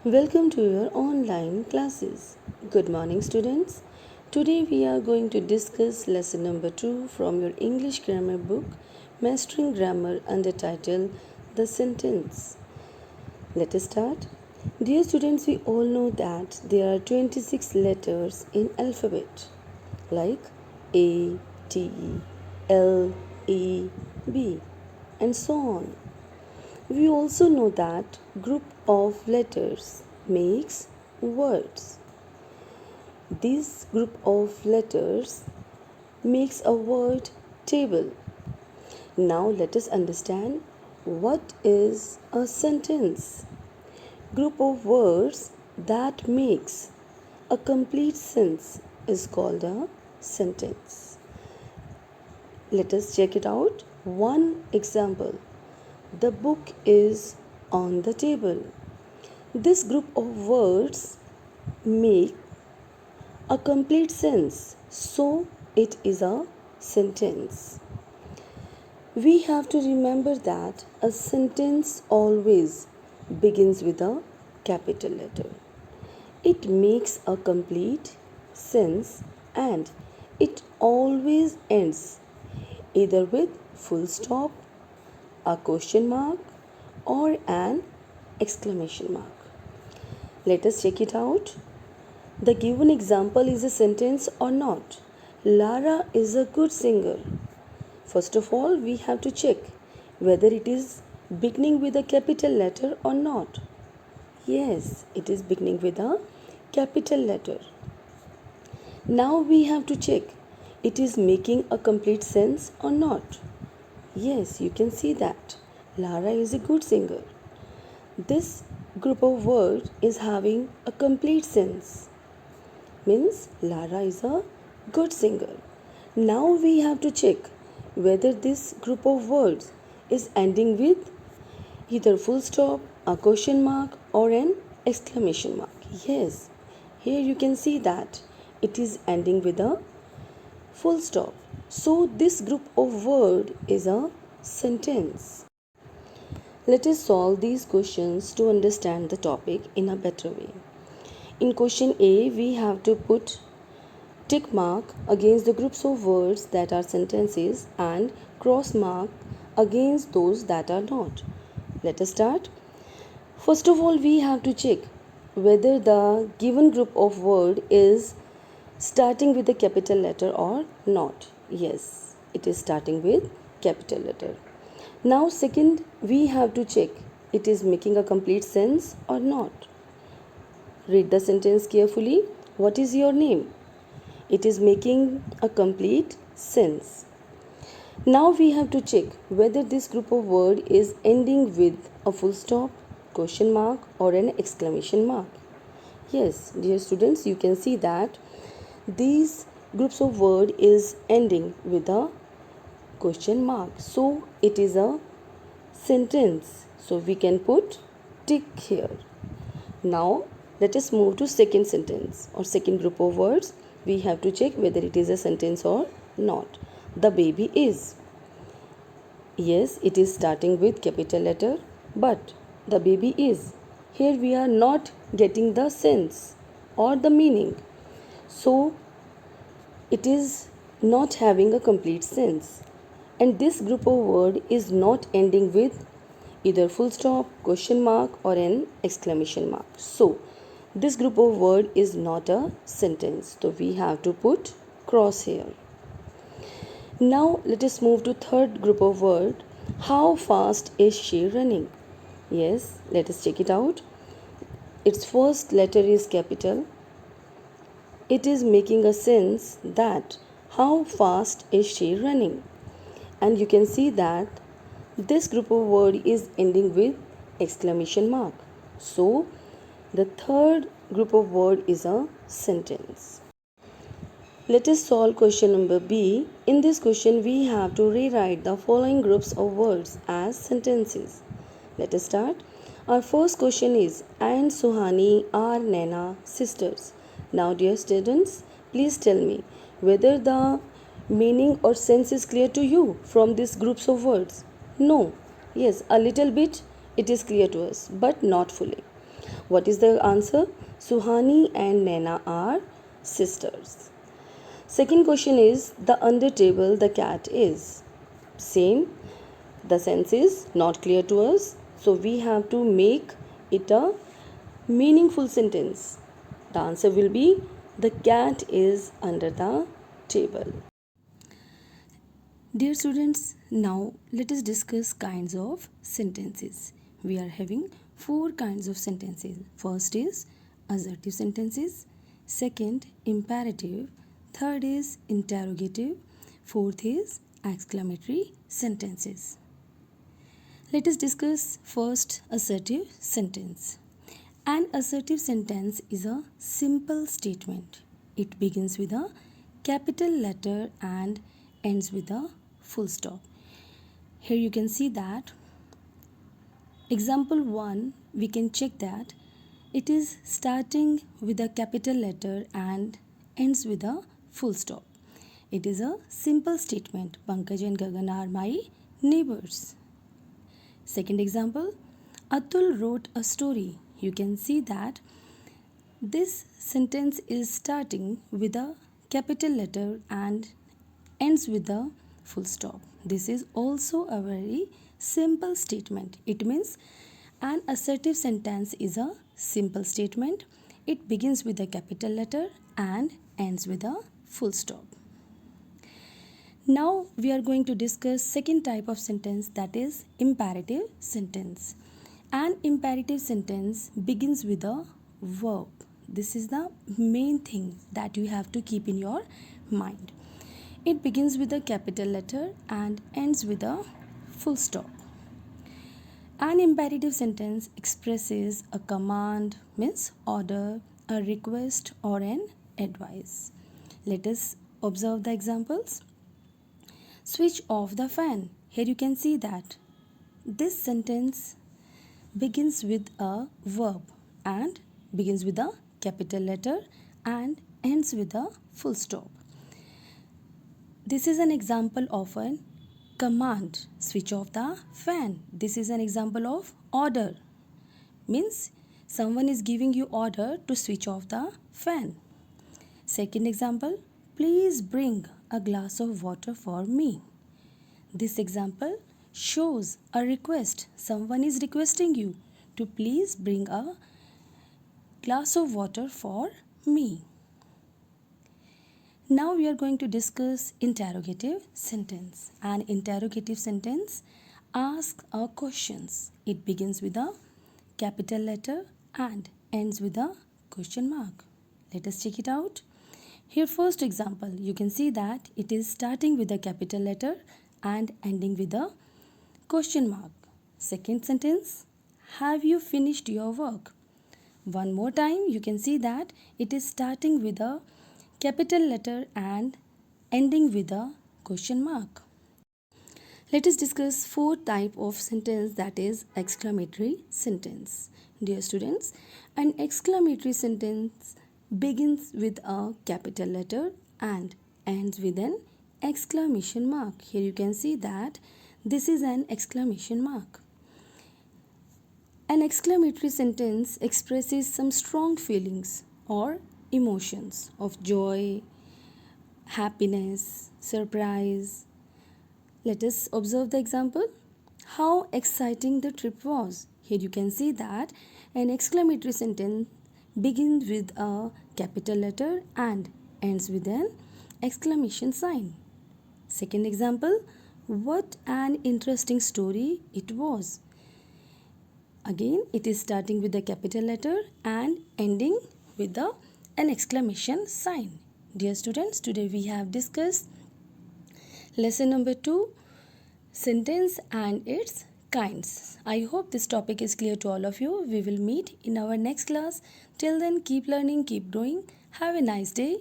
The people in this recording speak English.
Welcome to your online classes. Good morning, students. Today we are going to discuss lesson number 2 from your English grammar book, Mastering Grammar, under title The Sentence. Let us start. Dear students, we all know that there are 26 letters in alphabet like A, T, L, E, B, and so on. We also know that group of letters makes words. This group of letters makes a word table. Now let us understand what is a sentence. Group of words that makes a complete sentence is called a sentence. Let us check it out. One example. The book is on the table. This group of words make a complete sense, so it is a sentence. We have to remember that a sentence always begins with a capital letter. It makes a complete sense and it always ends either with full stop, a question mark, or an exclamation mark. Let us check it out. The given example is a sentence or not. Lara is a good singer. First of all, we have to check whether it is beginning with a capital letter or not. Yes, it is beginning with a capital letter. Now we have to check it is making a complete sense or not. Yes, you can see that. Lara is a good singer. This group of words is having a complete sense. Means Lara is a good singer. Now we have to check whether this group of words is ending with either full stop, a question mark, or an exclamation mark. Yes, here you can see that it is ending with a full stop. So this group of word is a sentence. Let us solve these questions to understand the topic in a better way. In question A, we have to put tick mark against the groups of words that are sentences and cross mark against those that are not. Let us start. First of all, we have to check whether the given group of word is starting with a capital letter or not. Yes, it is starting with capital letter. Now second, we have to check it is making a complete sense or not. Read the sentence carefully. What is your name? It is making a complete sense. Now we have to check whether this group of word is ending with a full stop, question mark, or an exclamation mark. Yes, dear students, you can see that these groups of word is ending with a question mark. So it is a sentence. So we can put tick here. Now let us move to second sentence or second group of words. We have to check whether it is a sentence or not. The baby is. Yes, it is starting with capital letter, but the baby is. Here we are not getting the sense or the meaning. So it is not having a complete sense. And this group of word is not ending with either full stop, question mark, or an exclamation mark. So this group of word is not a sentence. So we have to put cross here. Now let us move to third group of word. How fast is she running? Yes, let us check it out. Its first letter is capital. It is making a sense that how fast is she running? And you can see that this group of word is ending with exclamation mark. So the third group of word is a sentence. Let us solve question number B. In this question we have to rewrite the following groups of words as sentences. Let us start. Our first question is, I and Suhani are Naina sisters. Now dear students, please tell me whether the meaning or sense is clear to you from these groups of words. No. Yes, a little bit it is clear to us, but not fully. What is the answer? Suhani and Naina are sisters. Second question is the under table the cat is. Same. The sense is not clear to us. So we have to make it a meaningful sentence. The answer will be the cat is under the table. Dear students, now let us discuss kinds of sentences. We are having four kinds of sentences. First is assertive sentences, second imperative, third is interrogative, fourth is exclamatory sentences. Let us discuss first assertive sentence. An assertive sentence is a simple statement. It begins with a capital letter and ends with a full stop. Here you can see that example 1, we can check that it is starting with a capital letter and ends with a full stop. It is a simple statement. Pankaj and Gagan are my neighbors. Second example, Atul wrote a story. You can see that this sentence is starting with a capital letter and ends with a full stop. This is also a very simple statement. It means an assertive sentence is a simple statement. It begins with a capital letter and ends with a full stop. Now we are going to discuss second type of sentence, that is imperative sentence. An imperative sentence begins with a verb. This is the main thing that you have to keep in your mind. It begins with a capital letter and ends with a full stop. An imperative sentence expresses a command, means order, a request or an advice. Let us observe the examples. Switch off the fan. Here you can see that this sentence begins with a verb and begins with a capital letter and ends with a full stop. This is an example of a command, switch off the fan. This is an example of order, means someone is giving you order to switch off the fan. Second example, please bring a glass of water for me. This example shows a request. Someone is requesting you to please bring a glass of water for me. Now we are going to discuss interrogative sentence. An interrogative sentence asks a questions. It begins with a capital letter and ends with a question mark. Let us check it out. Here first example, you can see that it is starting with a capital letter and ending with a question mark. Second sentence, have you finished your work? One more time, you can see that it is starting with a capital letter and ending with a question mark. Let us discuss fourth type of sentence, that is exclamatory sentence. Dear students, an exclamatory sentence begins with a capital letter and ends with an exclamation mark. Here you can see that this is an exclamation mark. An exclamatory sentence expresses some strong feelings or emotions of joy, happiness, surprise. Let us observe the example. How exciting the trip was. Here you can see that an exclamatory sentence begins with a capital letter and ends with an exclamation sign. Second example, what an interesting story it was. Again, it is starting with a capital letter and ending with an exclamation sign. Dear students, today we have discussed lesson number 2, sentence and its kinds. I hope this topic is clear to all of you. We will meet in our next class. Till then, keep learning, keep growing. Have a nice day.